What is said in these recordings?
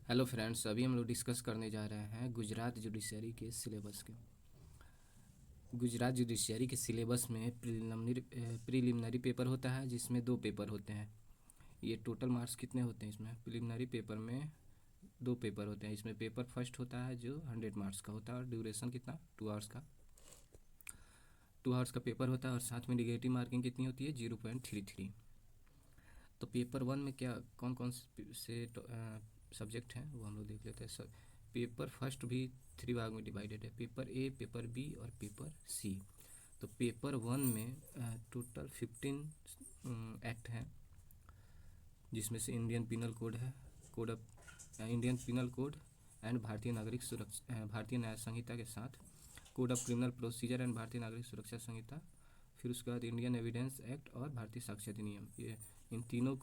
Hello friends, अभी हम लोग डिस्कस करने जा रहे हैं गुजरात जुडिशरी के सिलेबस के। गुजरात जुडिशरी के सिलेबस में प्रीलिमिनरी पेपर होता है, जिसमें 2 पेपर होते हैं। ये टोटल मार्क्स कितने होते हैं इसमें? प्रीलिमिनरी पेपर में 2 पेपर होते हैं। इसमें पेपर फर्स्ट होता है जो 100 मार्क्स का होता है और ड्यूरेशन कितना, 2 आवर्स का। 2 आवर्स का पेपर होता है और साथ में निगेटिव मार्किंग कितनी होती है, 0.33। तो पेपर 1 में क्या कौन कौन से सब्जेक्ट हैं वो हम लोग देख लेते हैं। सब पेपर फर्स्ट भी 3 भाग में डिवाइडेड है, पेपर ए, पेपर बी और पेपर सी। तो पेपर 1 में टोटल 15 एक्ट हैं, जिसमें से इंडियन पिनल कोड है, code of Indian penal code and भारतीय नागरिक सुरक्षा, भारतीय न्याय संहिता के साथ code of criminal procedure and भारतीय नागरिक सुरक्षा संहिता। फिर उसके बाद इंडियन एविडेंस एक्ट और भारतीय साक्ष्य अधिनियम। ये इन तीनों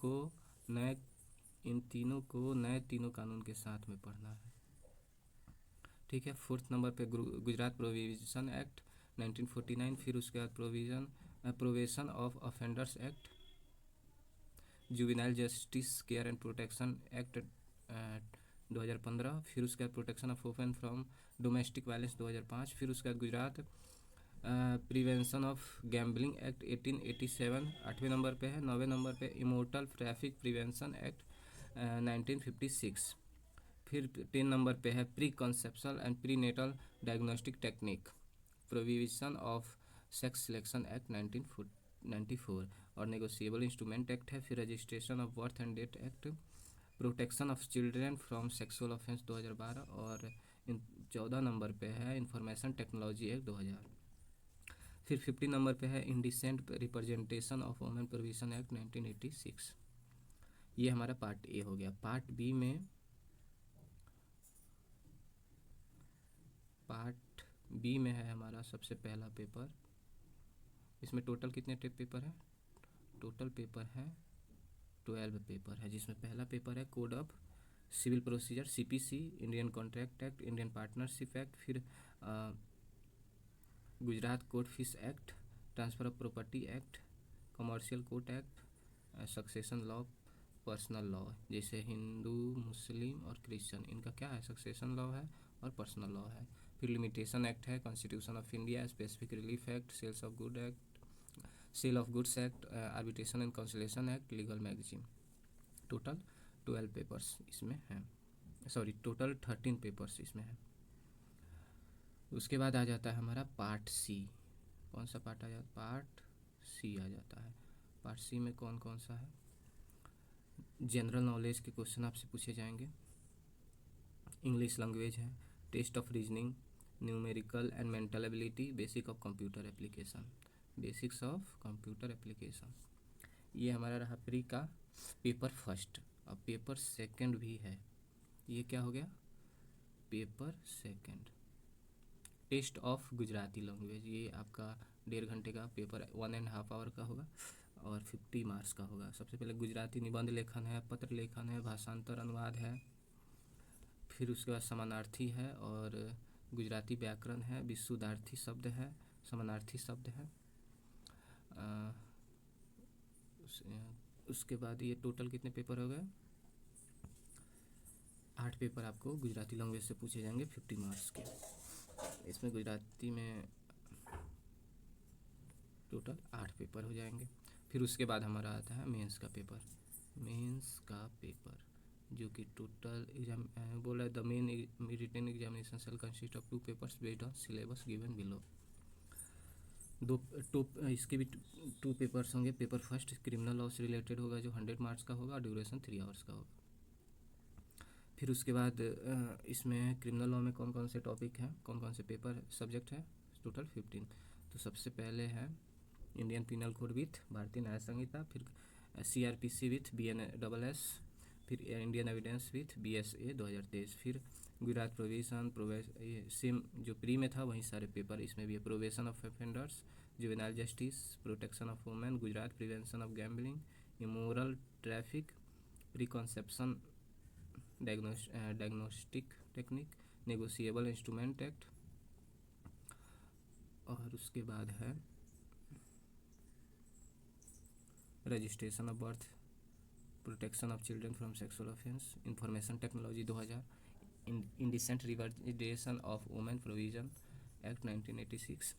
को नए तीनों कानून के साथ में पढ़ना है। ठीक है। 4th नंबर पे गुजरात प्रोविजन एक्ट 1949। फिर उसके बाद probation of offenders act, juvenile justice care and protection act 2015। फिर उसके बाद protection of women from domestic violence 2005। फिर उसके बाद Gujarat prevention of gambling act 1887 8वें नंबर पे है। 9वें नंबर पे इमोर्टल ट्रैफिक प्रिवेंशन एक्ट 1956। फिर 10 नंबर पे है preconceptional and prenatal diagnostic technique, provision of sex selection act 1994 और नेगोशिएबल इंस्ट्रूमेंट एक्ट है। फिर registration of birth and death act, protection of children from sexual offence 2012 और 14 number पे है information technology act 2000। फिर 50 number पे है indecent representation of women provision act 1986। ये हमारा पार्ट ए हो गया। पार्ट बी में है हमारा सबसे पहला पेपर। इसमें टोटल कितने पेपर हैं? टोटल पेपर है 12 पेपर है, जिसमें पहला पेपर है code of civil procedure CPC, Indian contract act, Indian partnership act. फिर Gujarat court fees act, transfer of property act, commercial court act, succession law, personal law. जैसे हिंदू, मुस्लिम और क्रिश्चियन, इनका क्या है, सक्सेशन लॉ है और पर्सनल लॉ है। फिर लिमिटेशन एक्ट है, constitution of India, specific relief act, sale of goods act, arbitration and conciliation act, legal magazine. Total 12 papers इसमें हैं, सॉरी टोटल 13 पेपर्स इसमें हैं। उसके बाद आ जाता है हमारा पार्ट सी। कौन सा पार्ट आ जाता है? पार्ट सी आ जाता है। पार्ट सी में कौन कौन सा है? जनरल नॉलेज के क्वेश्चन आपसे पूछे जाएंगे, इंग्लिश लैंग्वेज है, test of reasoning, numerical and mental ability, basics of computer application. ये हमारा रहा प्री का पेपर फर्स्ट। अब पेपर सेकंड भी है। ये क्या हो गया? Paper second test of Gujarati language. ये आपका 1.5 घंटे का पेपर, 1.5 आवर का होगा और 50 मार्क्स का होगा। सबसे पहले गुजराती निबंध लेखन है, पत्र लेखन है, भाषांतर अनुवाद है। फिर उसके बाद समानार्थी है और गुजराती व्याकरण है, विशुद्धार्थी शब्द है, समानार्थी शब्द है। उसके बाद ये टोटल कितने पेपर हो गए? 8 पेपर आपको गुजराती लैंग्वेज से पूछे जाएंगे 50 मार्क्स के। इसमें गुजराती में टोटल 8 पेपर हो जाएंगे। फिर उसके बाद हमारा आता है मेंस का पेपर, जो कि टोटल एग्जाम बोला है the main written examination shall consist of 2 papers based on syllabus given below. इसके भी 2 पेपर्स होंगे। पेपर फर्स्ट क्रिमिनल लॉ से रिलेटेड होगा, जो 100 मार्क्स का होगा और ड्यूरेशन 3 आवर्स का होगा। फिर उसके बाद इसमें क्रिमिनल लॉ में कौन कौन से टॉपिक हैं, कौन कौन से पेपर सब्जेक्ट हैं? टोटल 15। तो सबसे पहले है इंडियन पिनल कोड विथ भारतीय न्याय संहिता, फिर CRPC विथ BNSS, फिर इंडियन एविडेंस विथ BSA 2023। फिर गुजरात प्रोविजन सेम जो प्री में था वहीं सारे पेपर इसमें भी है। Probation of offenders, juvenile justice, protection of women, Gujarat prevention of gambling, immoral traffic, preconception diagnostic technique, negotiable instrument act. और उसके बाद है registration of birth protection of children from sexual offense, information technology 2000, indecent representation of women provision act 1986।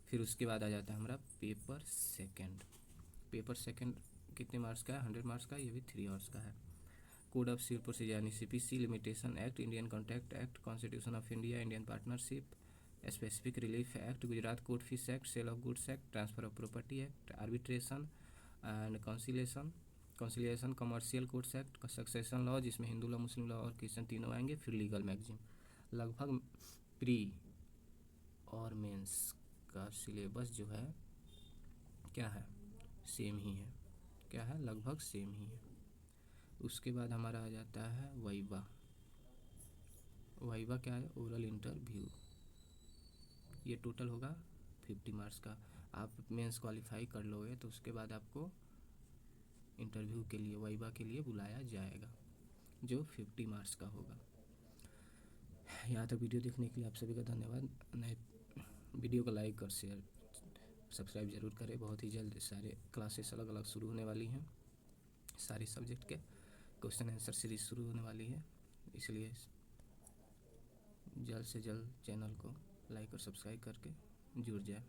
फिर उसके बाद आ जाता है हमारा पेपर सेकंड। पेपर सेकंड कितने मार्क्स का है? 100 मार्क्स का, ये भी 3 आवर्स का है। कोड ऑफ सिविल प्रोसीजर यानी CPC, limitation act, Indian contract act, constitution of India, Indian partnership, specific relief act, Gujarat court fees act, sale of goods act, transfer of property act, arbitration and conciliation, commercial courts act, succession law जिसमें Hindu law, Muslim law और Christian तीनों आएंगे, फिर legal magazine. लगभग pre और mains का syllabus जो है क्या है? सेम ही है। क्या है? लगभग सेम ही है। उसके बाद हमारा आ जाता है वाइवा। वाइवा क्या है? Oral interview. ये टोटल होगा 50 मार्क्स का। आप मेंस क्वालिफाई कर लोगे तो उसके बाद आपको इंटरव्यू के लिए, वाइवा के लिए बुलाया जाएगा, जो 50 मार्क्स का होगा। यहाँ तक वीडियो देखने के लिए आप सभी का धन्यवाद। नए वीडियो को लाइक और शेयर सब्सक्राइब जरूर करें। बहुत ही जल्द सारे क्लासेस अलग अलग शुरू होने वाली हैं। सारे सब्जेक्ट के क्वेश्चन आंसर सीरीज शुरू होने वाली है, इसलिए जल्द से जल्द चैनल को लाइक और सब्सक्राइब करके जुड़ जाए।